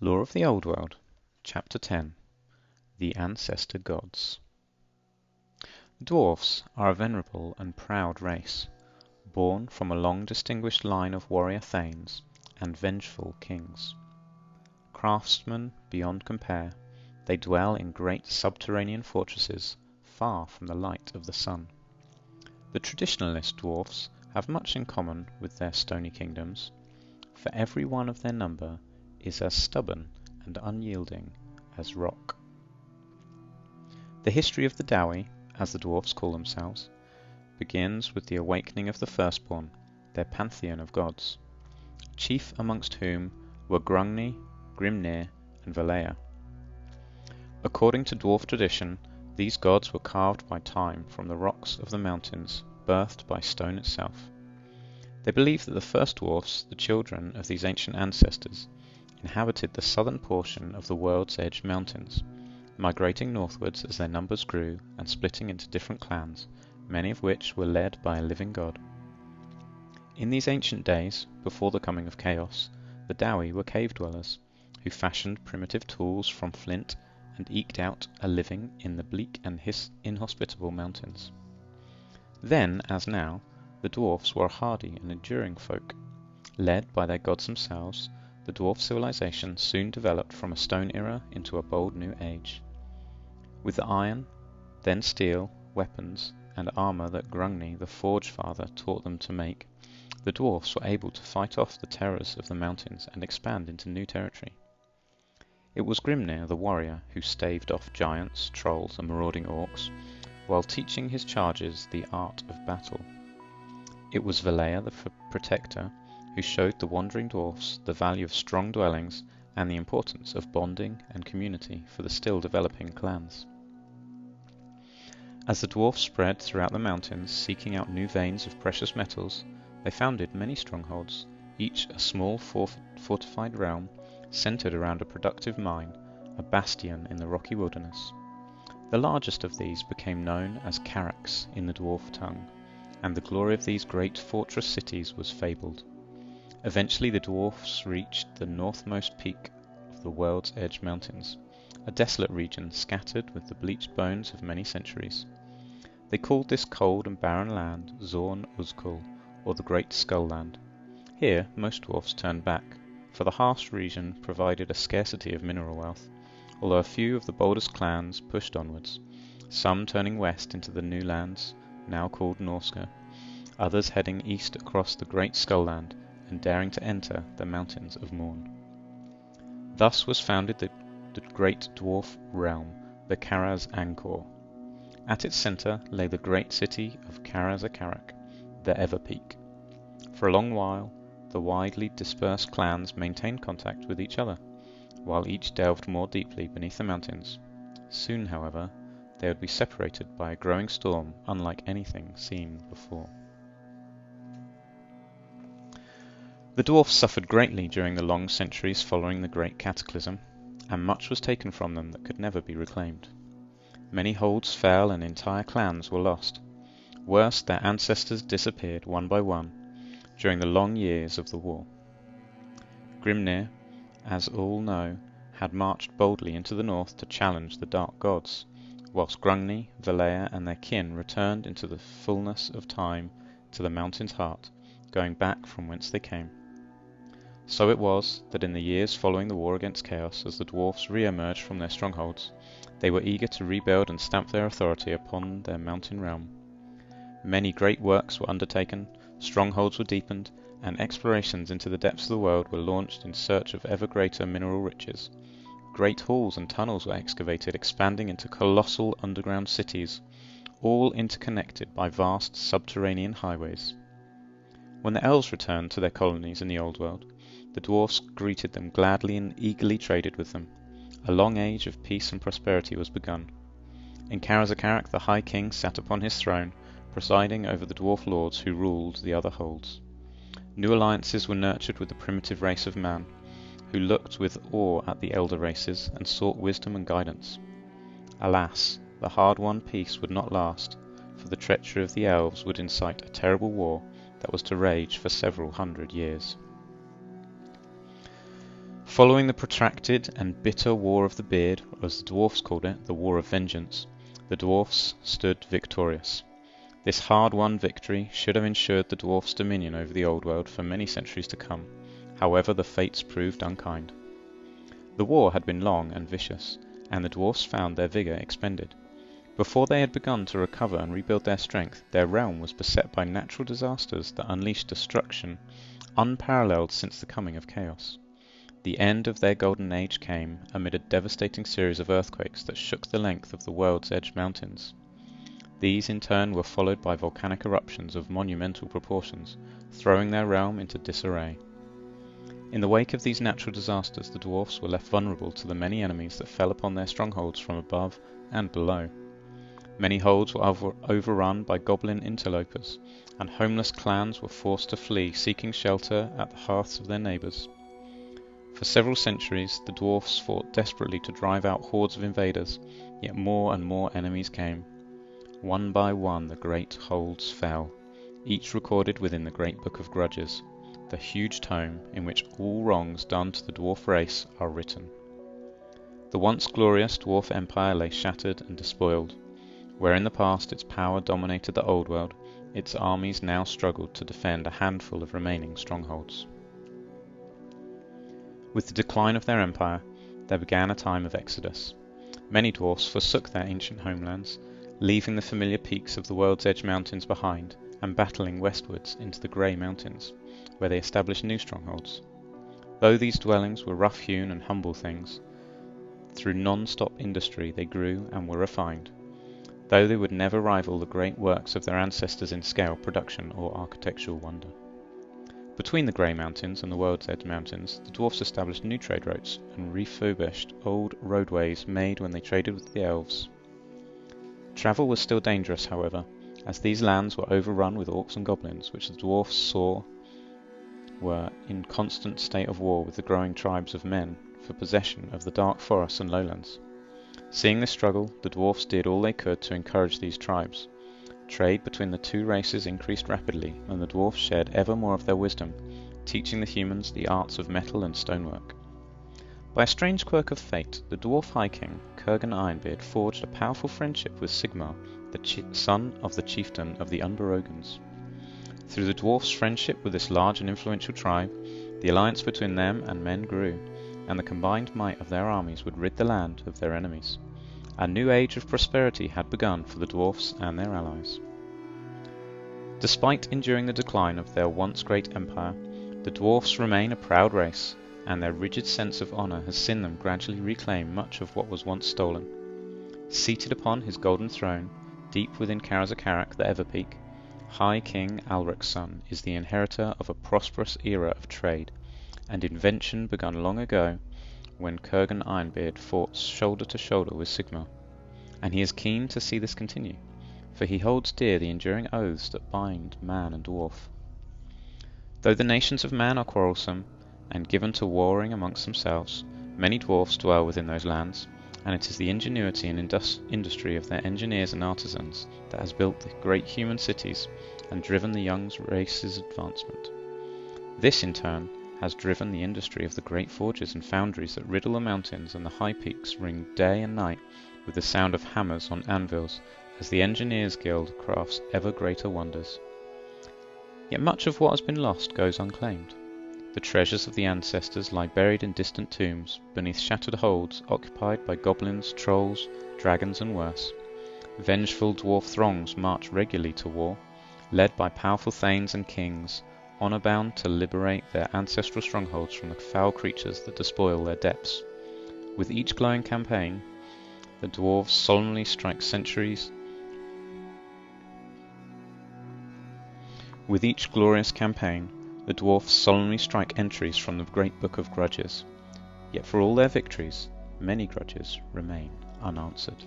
Lore of the Old World, Chapter 10. The Ancestor Gods. The Dwarfs are a venerable and proud race, born from a long distinguished line of warrior thanes and vengeful kings. Craftsmen beyond compare, they dwell in great subterranean fortresses far from the light of the sun. The traditionalist dwarfs have much in common with their stony kingdoms, for every one of their number is as stubborn and unyielding as rock. The history of the Dawi, as the dwarfs call themselves, begins with the awakening of the firstborn, their pantheon of gods, chief amongst whom were Grungni, Grimnir, and Valea. According to dwarf tradition, these gods were carved by time from the rocks of the mountains, birthed by stone itself. They believe that the first dwarfs, the children of these ancient ancestors, inhabited the southern portion of the World's Edge Mountains, migrating northwards as their numbers grew and splitting into different clans, many of which were led by a living god. In these ancient days, before the coming of chaos, the Dawi were cave dwellers, who fashioned primitive tools from flint and eked out a living in the bleak and inhospitable mountains. Then, as now, the dwarfs were a hardy and enduring folk. Led by their gods themselves, the dwarf civilization soon developed from a stone era into a bold new age. With the iron, then steel, weapons, and armour that Grungni, the Forge Father, taught them to make, the dwarfs were able to fight off the terrors of the mountains and expand into new territory. It was Grimnir, the warrior, who staved off giants, trolls, and marauding orcs, while teaching his charges the art of battle. It was Valea, the protector, who showed the wandering dwarfs the value of strong dwellings and the importance of bonding and community for the still developing clans. As the dwarfs spread throughout the mountains, seeking out new veins of precious metals, they founded many strongholds, each a small fortified realm centered around a productive mine, a bastion in the rocky wilderness. The largest of these became known as Carracks in the dwarf tongue, and the glory of these great fortress cities was fabled. Eventually the dwarfs reached the northmost peak of the World's Edge Mountains, a desolate region scattered with the bleached bones of many centuries. They called this cold and barren land Zorn Uzkul, or the Great Skull Land. Here most dwarfs turned back, for the harsh region provided a scarcity of mineral wealth, although a few of the boldest clans pushed onwards, some turning west into the new lands, now called Norska, others heading east across the Great Skull Land and daring to enter the Mountains of Morn. Thus was founded the great dwarf realm, the Karaz Angkor. At its centre lay the great city of Karaz-Akarak, the Everpeak. For a long while, the widely dispersed clans maintained contact with each other, while each delved more deeply beneath the mountains. Soon, however, they would be separated by a growing storm unlike anything seen before. The dwarfs suffered greatly during the long centuries following the great cataclysm, and much was taken from them that could never be reclaimed. Many holds fell and entire clans were lost. Worse, their ancestors disappeared one by one during the long years of the war. Grimnir, as all know, had marched boldly into the north to challenge the dark gods, whilst Grungni, Valea, and their kin returned into the fullness of time to the mountain's heart, going back from whence they came. So it was that in the years following the war against chaos, as the dwarfs re-emerged from their strongholds, they were eager to rebuild and stamp their authority upon their mountain realm. Many great works were undertaken, strongholds were deepened, and explorations into the depths of the world were launched in search of ever greater mineral riches. Great halls and tunnels were excavated, expanding into colossal underground cities, all interconnected by vast subterranean highways. When the elves returned to their colonies in the Old World, the dwarfs greeted them gladly and eagerly traded with them. A long age of peace and prosperity was begun. In Karaz-Akarak the High King sat upon his throne, presiding over the dwarf lords who ruled the other holds. New alliances were nurtured with the primitive race of man, who looked with awe at the elder races and sought wisdom and guidance. Alas, the hard-won peace would not last, for the treachery of the elves would incite a terrible war that was to rage for several hundred years. Following the protracted and bitter War of the Beard, or as the Dwarfs called it, the War of Vengeance, the Dwarfs stood victorious. This hard-won victory should have ensured the Dwarfs' dominion over the Old World for many centuries to come. However, the fates proved unkind. The war had been long and vicious, and the Dwarfs found their vigour expended. Before they had begun to recover and rebuild their strength, their realm was beset by natural disasters that unleashed destruction unparalleled since the coming of chaos. The end of their golden age came amid a devastating series of earthquakes that shook the length of the world's edge mountains. These in turn were followed by volcanic eruptions of monumental proportions, throwing their realm into disarray. In the wake of these natural disasters, the Dwarfs were left vulnerable to the many enemies that fell upon their strongholds from above and below. Many holds were overrun by goblin interlopers, and homeless clans were forced to flee, seeking shelter at the hearths of their neighbours. For several centuries, the Dwarfs fought desperately to drive out hordes of invaders, yet more and more enemies came. One by one the great holds fell, each recorded within the Great Book of Grudges, the huge tome in which all wrongs done to the dwarf race are written. The once glorious dwarf empire lay shattered and despoiled. Where in the past its power dominated the Old World, its armies now struggled to defend a handful of remaining strongholds. With the decline of their empire, there began a time of exodus. Many dwarfs forsook their ancient homelands, leaving the familiar peaks of the World's Edge mountains behind and battling westwards into the Grey Mountains, where they established new strongholds. Though these dwellings were rough-hewn and humble things, through non-stop industry they grew and were refined. Though they would never rival the great works of their ancestors in scale, production, or architectural wonder. Between the Grey Mountains and the World's Edge Mountains, the dwarfs established new trade routes and refurbished old roadways made when they traded with the elves. Travel was still dangerous, however, as these lands were overrun with orcs and goblins, which the dwarfs saw were in constant state of war with the growing tribes of men for possession of the dark forests and lowlands. Seeing this struggle, the dwarfs did all they could to encourage these tribes. Trade between the two races increased rapidly, and the dwarfs shared ever more of their wisdom, teaching the humans the arts of metal and stonework. By a strange quirk of fate, the dwarf High King, Kurgan Ironbeard, forged a powerful friendship with Sigmar, the son of the chieftain of the Unberogans. Through the dwarfs' friendship with this large and influential tribe, the alliance between them and men grew, and the combined might of their armies would rid the land of their enemies. A new age of prosperity had begun for the dwarfs and their allies. Despite enduring the decline of their once great empire, the dwarfs remain a proud race, and their rigid sense of honour has seen them gradually reclaim much of what was once stolen. Seated upon his golden throne, deep within Karazakarak the Everpeak, High King Alric's son is the inheritor of a prosperous era of trade, and invention begun long ago when Kurgan Ironbeard fought shoulder to shoulder with Sigmar, and he is keen to see this continue, for he holds dear the enduring oaths that bind man and dwarf. Though the nations of man are quarrelsome, and given to warring amongst themselves, many dwarfs dwell within those lands, and it is the ingenuity and industry of their engineers and artisans that has built the great human cities and driven the young race's advancement. This, in turn, has driven the industry of the great forges and foundries that riddle the mountains, and the high peaks ring day and night with the sound of hammers on anvils as the Engineers Guild crafts ever greater wonders. Yet much of what has been lost goes unclaimed. The treasures of the ancestors lie buried in distant tombs, beneath shattered holds occupied by goblins, trolls, dragons and worse. Vengeful dwarf throngs march regularly to war, led by powerful thanes and kings, honour-bound to liberate their ancestral strongholds from the foul creatures that despoil their depths. With each glowing campaign, the dwarves solemnly strike centuries. With each glorious campaign, the dwarfs solemnly strike entries from the Great Book of Grudges. Yet for all their victories, many grudges remain unanswered.